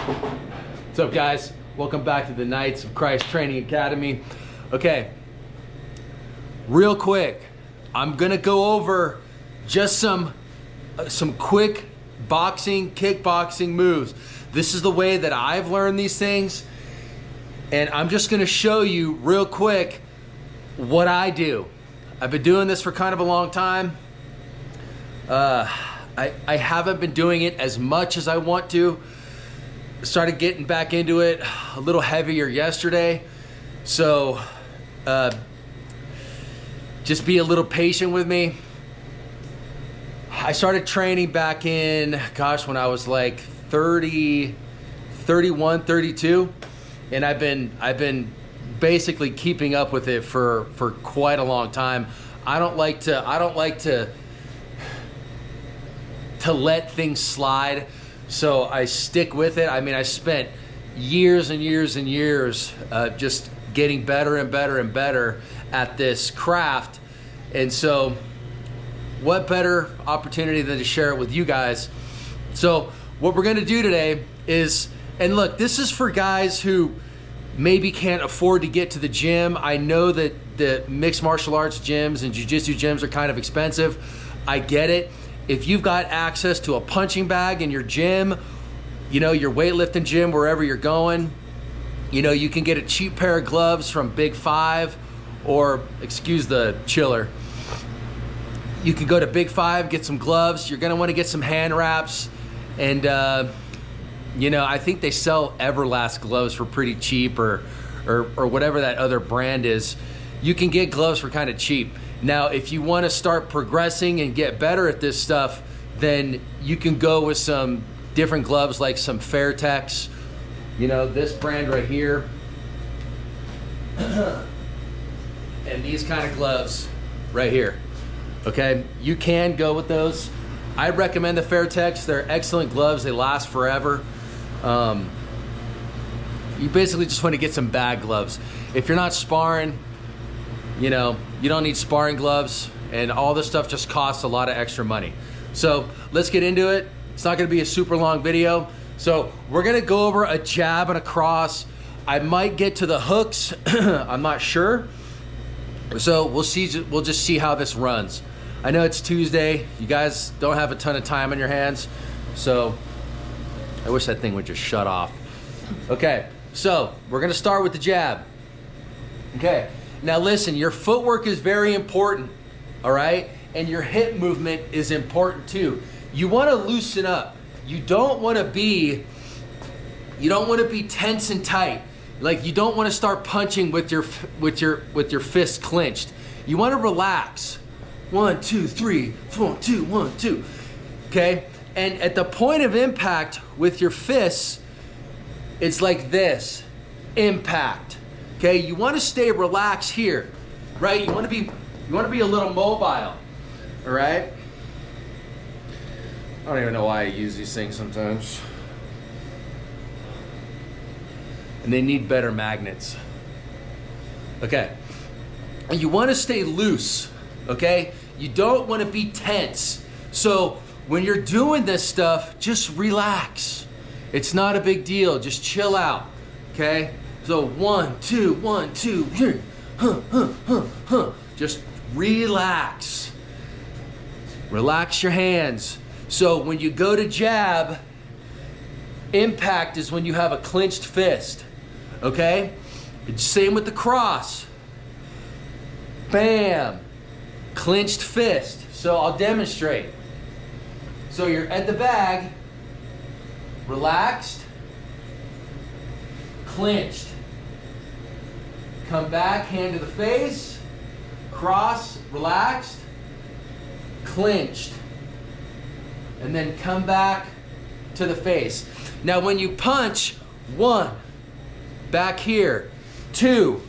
What's up, guys? Welcome back to the Knights of Christ Training Academy. Okay, real quick, I'm gonna go over just some quick boxing, kickboxing moves. This is the way that I've learned these things, and I'm just gonna show you real quick what I do. I've been doing this for kind of a long time. I haven't been doing it as much as I want to. Started getting back into it a little heavier yesterday. So just be a little patient with me. I started training back in, gosh, when I was like 30, 31, 32. And I've been basically keeping up with it for quite a long time. I don't like to let things slide, so I stick with it. I mean, I spent years and years and years just getting better and better and better at this craft, and so what better opportunity than to share it with you guys. So what we're gonna do today is, and look, this is for guys who maybe can't afford to get to the gym. I know that the mixed martial arts gyms and jiu-jitsu gyms are kind of expensive. I get it. If you've got access to a punching bag in your gym, you know, your weightlifting gym, wherever you're going, you know, you can get a cheap pair of gloves from Big Five, or excuse the chiller. You can go to Big Five, get some gloves. You're gonna wanna get some hand wraps. And you know, I think they sell Everlast gloves for pretty cheap, or whatever that other brand is. You can get gloves for kind of cheap. Now, if you want to start progressing and get better at this stuff, then you can go with some different gloves, like some Fairtex, you know, this brand right here, and these kind of gloves right here. Okay, you can go with those. I recommend the Fairtex. They're excellent gloves. They last forever. You basically just want to get some bag gloves. If you're not sparring, you know, you don't need sparring gloves, and all this stuff just costs a lot of extra money. So let's get into it. It's not gonna be a super long video. So we're gonna go over a jab and a cross. I might get to the hooks, I'm not sure. So we'll just see how this runs. I know it's Tuesday. You guys don't have a ton of time on your hands, so I wish that thing would just shut off. Okay, so we're gonna start with the jab. Okay. Now listen, your footwork is very important, all right? And your hip movement is important too. You want to loosen up. You don't want to be tense and tight. Like, you don't want to start punching with your fist clenched. You want to relax. 1, 2, 3, 4, 2, 1, 2. Okay? And at the point of impact with your fists, it's like this. Impact. Okay, you want to stay relaxed here, right? You want to be a little mobile, all right? I don't even know why I use these things sometimes. And they need better magnets. Okay, and you want to stay loose, okay? You don't want to be tense. So when you're doing this stuff, just relax. It's not a big deal. Just chill out, okay? So 1, 2, 1, 2, just relax. Relax your hands. So when you go to jab, impact is when you have a clenched fist, okay? Same with the cross. Bam, clenched fist. So I'll demonstrate. So you're at the bag, relaxed, clenched. Come back, hand to the face, cross, relaxed, clenched, and then come back to the face. Now when you punch, 1, back here, 2,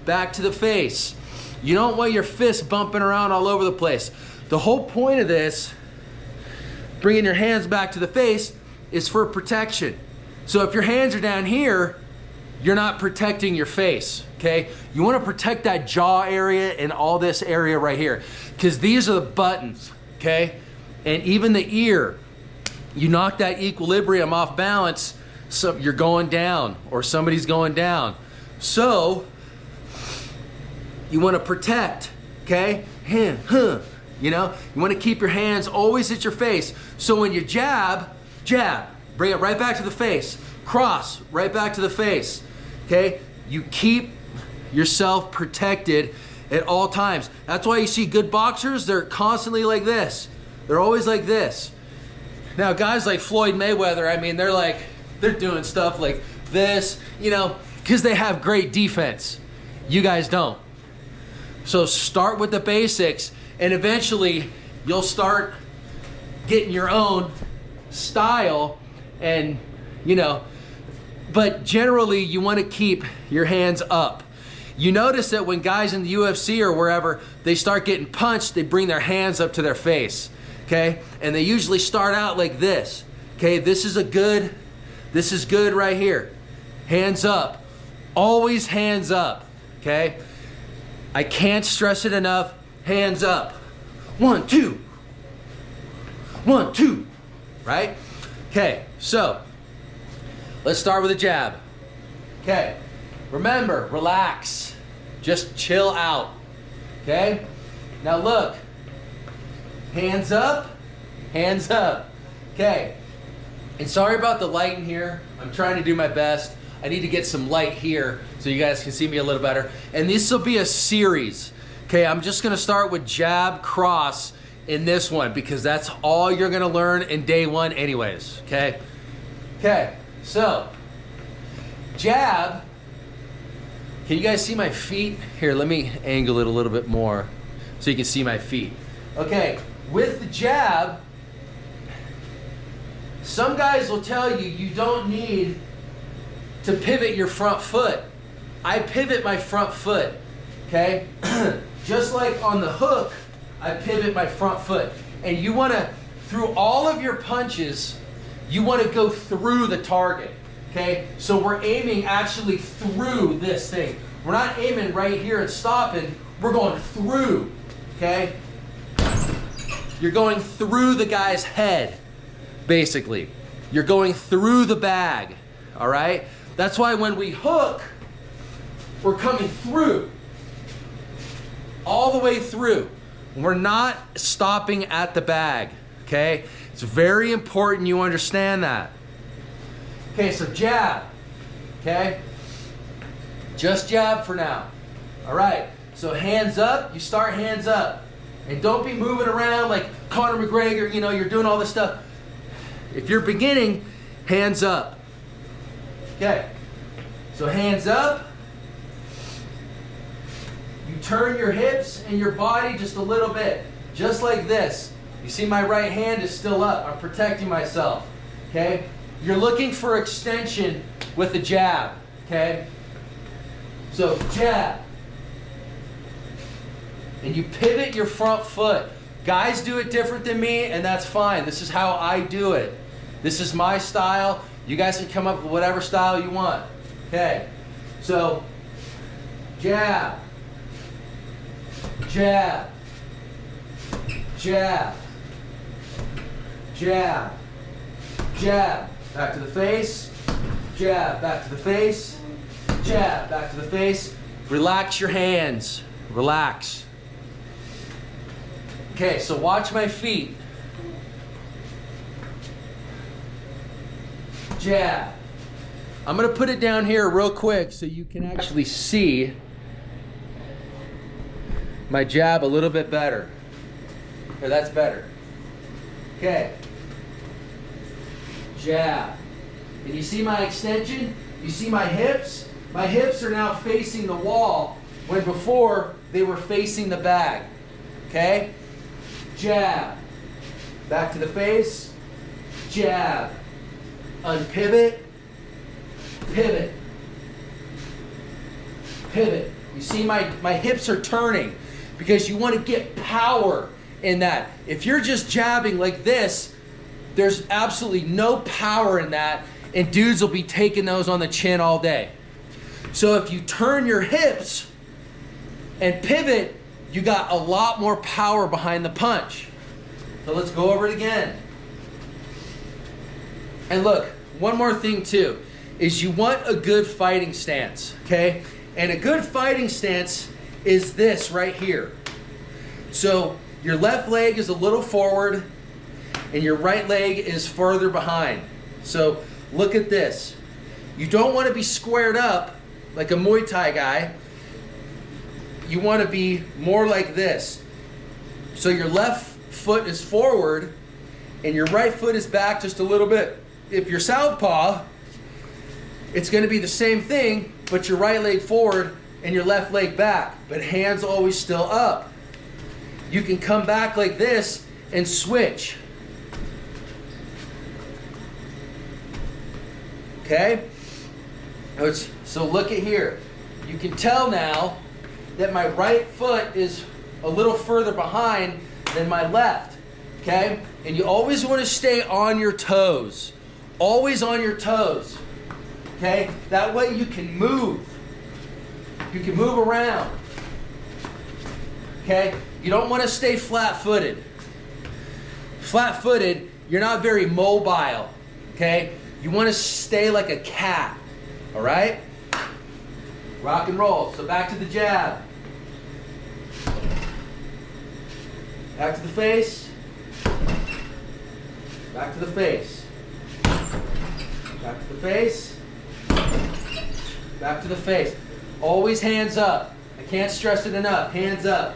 back to the face. You don't want your fists bumping around all over the place. The whole point of this, bringing your hands back to the face, is for protection. So if your hands are down here, you're not protecting your face, okay? You wanna protect that jaw area and all this area right here, because these are the buttons, okay? And even the ear, you knock that equilibrium off balance, you're going down or somebody's going down. So you want to protect, okay? You know, you want to keep your hands always at your face. So when you jab, bring it right back to the face. Cross, right back to the face, okay? You keep yourself protected at all times. That's why you see good boxers, they're constantly like this. They're always like this. Now, guys like Floyd Mayweather, I mean, they're doing stuff like this, you know, because they have great defense. You guys don't. So start with the basics, and eventually you'll start getting your own style, and, you know, but generally you want to keep your hands up. You notice that when guys in the UFC or wherever, they start getting punched, they bring their hands up to their face, okay? And they usually start out like this, okay? This is good right here. Hands up, always hands up, okay? I can't stress it enough, hands up. 1, 2, 1, 2, right? Okay, so let's start with a jab. Okay, remember, relax, just chill out, okay? Now look, hands up, okay? And sorry about the light in here, I'm trying to do my best. I need to get some light here so you guys can see me a little better. And this will be a series, okay? I'm just gonna start with jab, cross in this one because that's all you're gonna learn in day one anyways, okay? Okay, so jab. Can you guys see my feet? Here, let me angle it a little bit more so you can see my feet. Okay, with the jab, some guys will tell you you don't need to pivot your front foot. I pivot my front foot, okay? Just like on the hook, I pivot my front foot. And you wanna, through all of your punches, you wanna go through the target, okay? So we're aiming actually through this thing. We're not aiming right here and stopping, we're going through, okay? You're going through the guy's head, basically. You're going through the bag, all right? That's why when we hook, we're coming through, all the way through. We're not stopping at the bag, okay? It's very important you understand that. Okay, so jab, okay? Just jab for now. All right, so hands up, you start hands up. And don't be moving around like Conor McGregor, you know, you're doing all this stuff. If you're beginning, hands up. Okay, so hands up. You turn your hips and your body just a little bit, just like this. You see my right hand is still up. I'm protecting myself, okay? You're looking for extension with the jab, okay? So jab. And you pivot your front foot. Guys do it different than me, and that's fine. This is how I do it. This is my style. You guys can come up with whatever style you want. Okay, so jab, jab, jab, jab, jab, back to the face, jab, back to the face, jab, back to the face. Relax your hands, relax. Okay, so watch my feet. Jab. I'm gonna put it down here real quick so you can actually see my jab a little bit better. Okay, that's better. Okay. Jab. And you see my extension? You see my hips? My hips are now facing the wall when before they were facing the bag. Okay? Jab. Back to the face. Jab. Unpivot. Pivot. Pivot. You see my hips are turning because you want to get power in that. If you're just jabbing like this, there's absolutely no power in that, and dudes will be taking those on the chin all day. So if you turn your hips and pivot, you got a lot more power behind the punch. So let's go over it again. And look, one more thing too, is you want a good fighting stance, okay? And a good fighting stance is this right here. So your left leg is a little forward and your right leg is further behind. So look at this. You don't want to be squared up like a Muay Thai guy. You want to be more like this. So your left foot is forward and your right foot is back just a little bit. If you're southpaw, it's going to be the same thing, but your right leg forward and your left leg back, but hands always still up. You can come back like this and switch. Okay? So look at here. You can tell now that my right foot is a little further behind than my left. Okay? And you always want to stay on your toes. Always on your toes. Okay? That way you can move. You can move around. Okay? You don't want to stay flat-footed. Flat-footed, you're not very mobile. Okay? You want to stay like a cat. All right? Rock and roll. So back to the jab. Back to the face. Back to the face. Back to the face. Back to the face. Always hands up. I can't stress it enough. Hands up.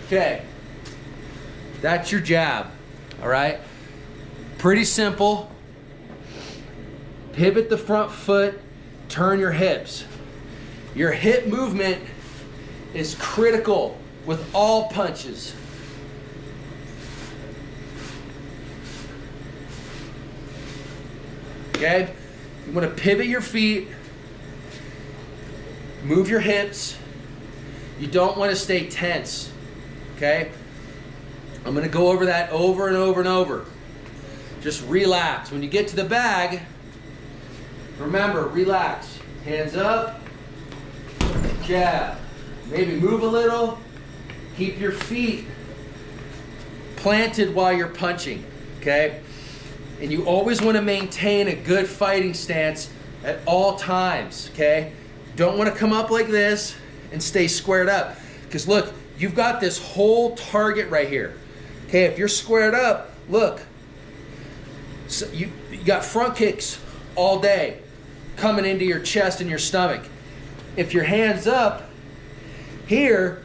Okay. That's your jab. All right? Pretty simple. Pivot the front foot, turn your hips. Your hip movement is critical with all punches. Okay? You want to pivot your feet, move your hips. You don't want to stay tense. Okay? I'm going to go over that over and over and over. Just relax. When you get to the bag, remember, relax. Hands up, jab. Maybe move a little. Keep your feet planted while you're punching, okay? And you always want to maintain a good fighting stance at all times, okay? Don't want to come up like this and stay squared up. Because look, you've got this whole target right here. Okay, if you're squared up, look. So you got front kicks all day coming into your chest and your stomach. If your hand's up here,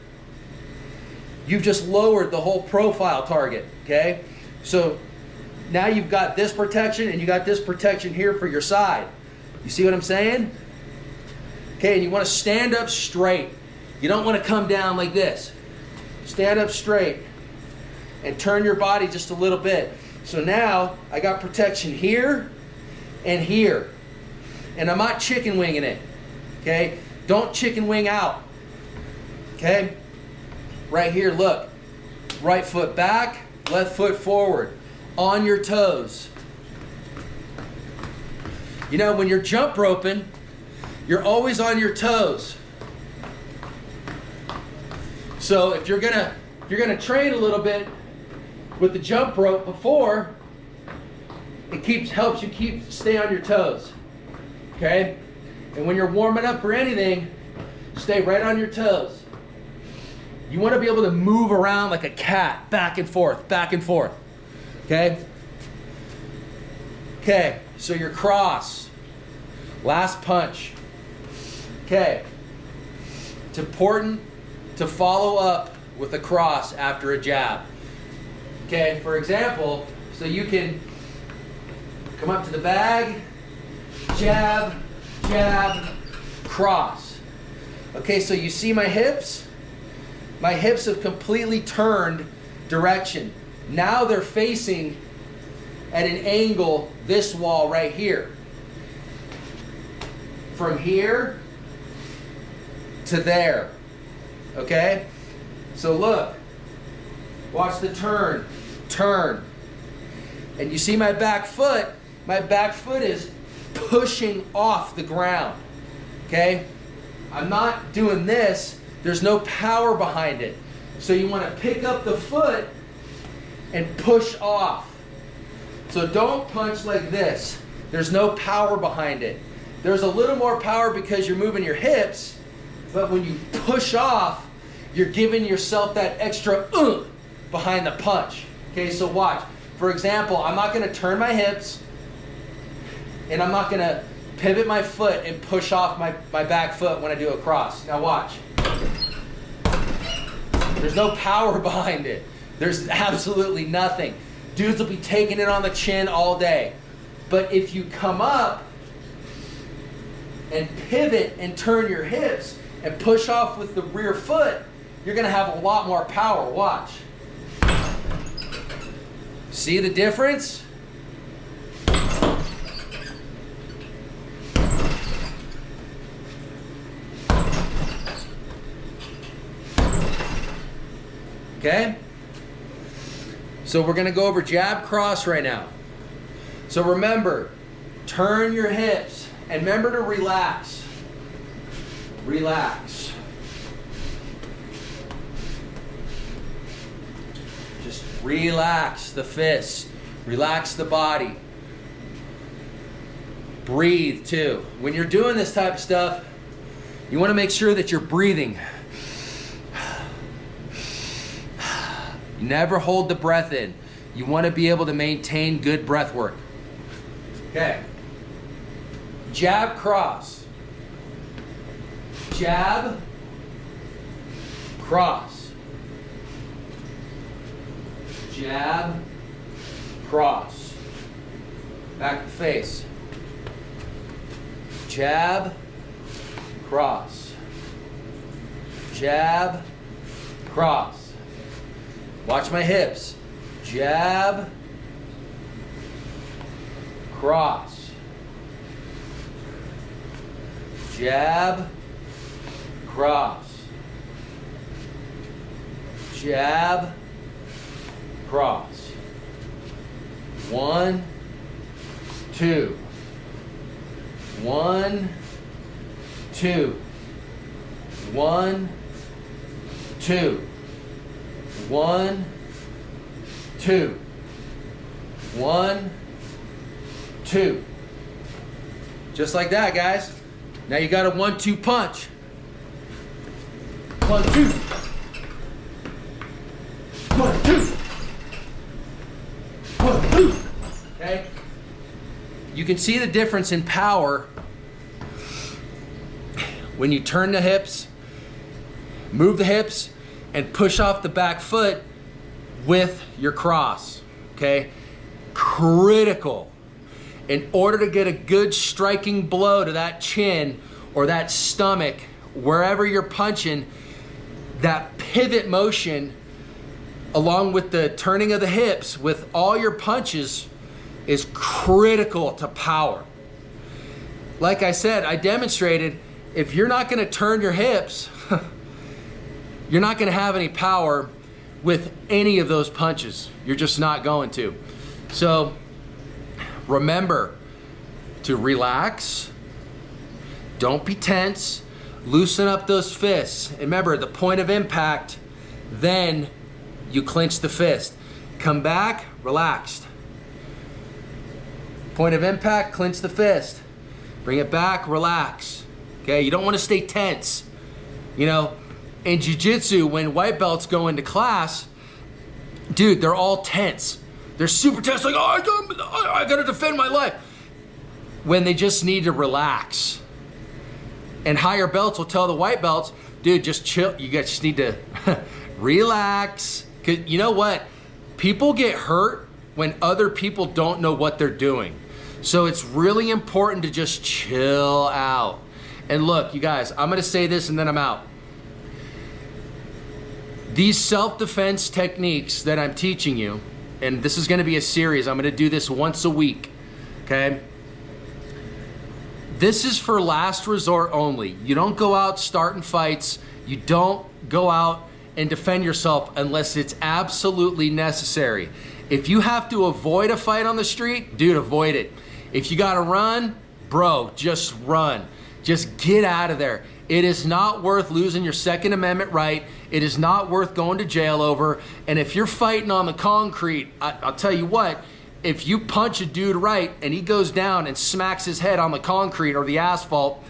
you've just lowered the whole profile target, okay? So now you've got this protection and you got this protection here for your side. You see what I'm saying? Okay, and you want to stand up straight. You don't want to come down like this. Stand up straight and turn your body just a little bit. So now I got protection here and here. And I'm not chicken winging it, okay? Don't chicken wing out, okay? Right here, look. Right foot back, left foot forward. On your toes. You know, when you're jump roping, you're always on your toes. So if you're gonna train a little bit with the jump rope before, it helps you stay on your toes. Okay? And when you're warming up for anything, stay right on your toes. You want to be able to move around like a cat, back and forth, back and forth. Okay? Okay, so your cross. Last punch. Okay. It's important to follow up with a cross after a jab. Okay, for example, so you can come up to the bag, jab, jab, cross. Okay, so you see my hips? My hips have completely turned direction. Now they're facing at an angle this wall right here. From here to there. Okay? So look. Watch the turn. Turn. And you see my back foot? My back foot is pushing off the ground. Okay? I'm not doing this, there's no power behind it. So you want to pick up the foot and push off. So don't punch like this. There's no power behind it. There's a little more power because you're moving your hips, but when you push off, you're giving yourself that extra behind the punch. Okay, so watch. For example, I'm not going to turn my hips, and I'm not going to pivot my foot and push off my back foot when I do a cross. Now watch. There's no power behind it. There's absolutely nothing. Dudes will be taking it on the chin all day. But if you come up and pivot and turn your hips and push off with the rear foot, you're going to have a lot more power. Watch. See the difference? Okay? So we're going to go over jab cross right now. So remember, turn your hips and remember to relax. Relax. Just relax the fists. Relax the body. Breathe too. When you're doing this type of stuff, you want to make sure that you're breathing. Never hold the breath in. You want to be able to maintain good breath work. Okay. Jab cross. Jab cross. Jab cross. Back to face. Jab cross. Jab cross. Watch my hips. Jab, cross. Jab, cross. Jab, cross. 1, 2. 1, 2. 1, 2. 1, 2. 1, 2. Just like that, guys. Now you got a 1-2 punch. 1, 2. 1, 2. 1, 2. Okay? You can see the difference in power when you turn the hips, move the hips, and push off the back foot with your cross, okay? Critical. In order to get a good striking blow to that chin or that stomach, wherever you're punching, that pivot motion along with the turning of the hips with all your punches is critical to power. Like I said, I demonstrated, if you're not gonna turn your hips, you're not gonna have any power with any of those punches. You're just not going to. So remember to relax, don't be tense, loosen up those fists. And remember, the point of impact, then you clinch the fist. Come back, relaxed. Point of impact, clinch the fist. Bring it back, relax. Okay, you don't wanna stay tense. You know, in jiu-jitsu, when white belts go into class, dude, they're all tense. They're super tense, like, oh, I gotta defend my life. When they just need to relax. And higher belts will tell the white belts, dude, just chill. You guys just need to relax. Cause you know what? People get hurt when other people don't know what they're doing. So it's really important to just chill out. And look, you guys, I'm gonna say this and then I'm out. These self-defense techniques that I'm teaching you, and this is gonna be a series, I'm gonna do this once a week, okay? This is for last resort only. You don't go out starting fights. You don't go out and defend yourself unless it's absolutely necessary. If you have to avoid a fight on the street, dude, avoid it. If you gotta run, bro, just run. Just get out of there. It is not worth losing your Second Amendment right. It is not worth going to jail over. And if you're fighting on the concrete, I'll tell you what, if you punch a dude right and he goes down and smacks his head on the concrete or the asphalt,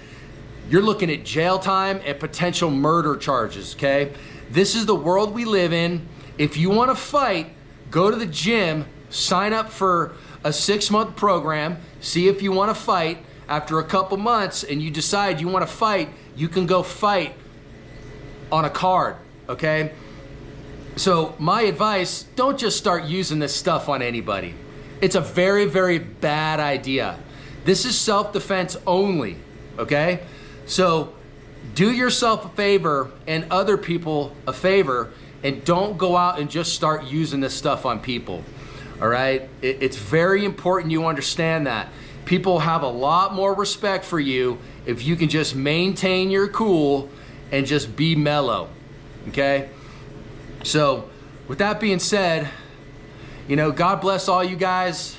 you're looking at jail time and potential murder charges, okay? This is the world we live in. If you want to fight, go to the gym, sign up for a 6-month program, see if you want to fight. After a couple months and you decide you want to fight, you can go fight on a card, okay? So my advice, don't just start using this stuff on anybody. It's a very, very bad idea. This is self-defense only, okay? So do yourself a favor and other people a favor, and don't go out and just start using this stuff on people, all right? It's very important you understand that. People have a lot more respect for you if you can just maintain your cool and just be mellow, okay? So with that being said, you know, God bless all you guys.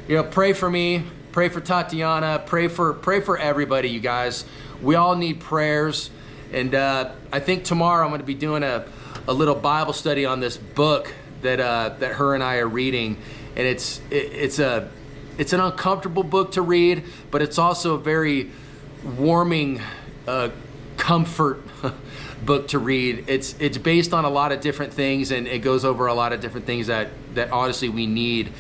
You know, pray for me, pray for Tatiana, pray for everybody, you guys. We all need prayers. And I think tomorrow I'm going to be doing a little Bible study on this book that her and I are reading, and it's an uncomfortable book to read, but it's also a very warming comfort book to read. It's based on a lot of different things, and it goes over a lot of different things that honestly we need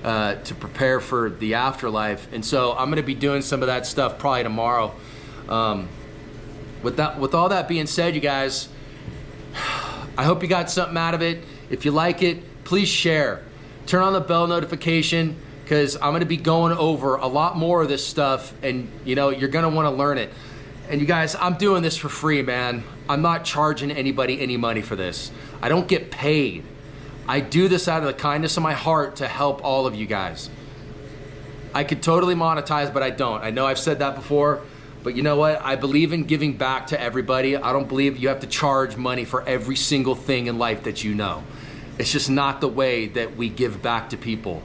to prepare for the afterlife. And so I'm going to be doing some of that stuff probably tomorrow. With all that being said, you guys, I hope you got something out of it. If you like it, please share. Turn on the bell notification, because I'm going to be going over a lot more of this stuff, and you know, you're going to want to learn it. And you guys, I'm doing this for free, man. I'm not charging anybody any money for this. I don't get paid. I do this out of the kindness of my heart to help all of you guys. I could totally monetize, but I don't. I know I've said that before, but you know what? I believe in giving back to everybody. I don't believe you have to charge money for every single thing in life that you know. It's just not the way that we give back to people.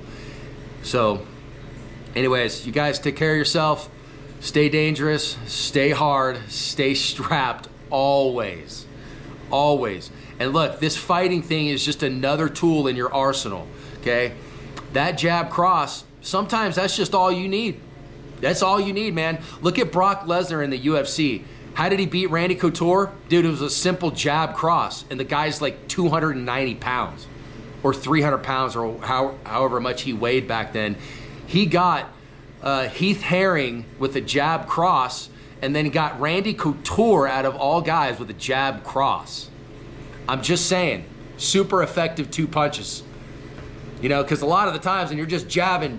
So anyways, you guys take care of yourself. Stay dangerous, stay hard, stay strapped, always, always. And look, this fighting thing is just another tool in your arsenal, okay? That jab cross, sometimes that's just all you need. That's all you need, man. Look at Brock Lesnar in the UFC. How did he beat Randy Couture? Dude, it was a simple jab cross, and the guy's like 290 pounds or 300 pounds or however much he weighed back then. He got Heath Herring with a jab cross, and then he got Randy Couture out of all guys with a jab cross. I'm just saying, super effective 2 punches. You know, because a lot of the times when you're just jabbing,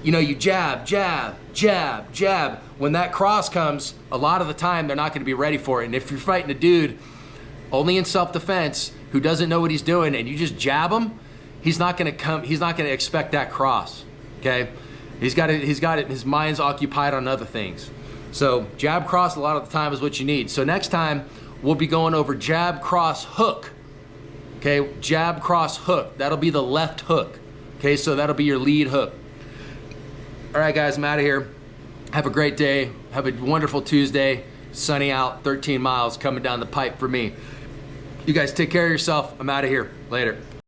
you know, you jab, jab, jab, jab. When that cross comes, a lot of the time they're not going to be ready for it. And if you're fighting a dude only in self-defense who doesn't know what he's doing, and you just jab him, he's not going to expect that cross. Okay, he's got it. His mind's occupied on other things. So jab cross a lot of the time is what you need. So next time we'll be going over jab cross hook. Okay, jab cross hook. That'll be the left hook. Okay, so that'll be your lead hook. All right, guys, I'm out of here. Have a great day. Have a wonderful Tuesday. Sunny out. 13 miles coming down the pipe for me. You guys take care of yourself. I'm out of here. Later.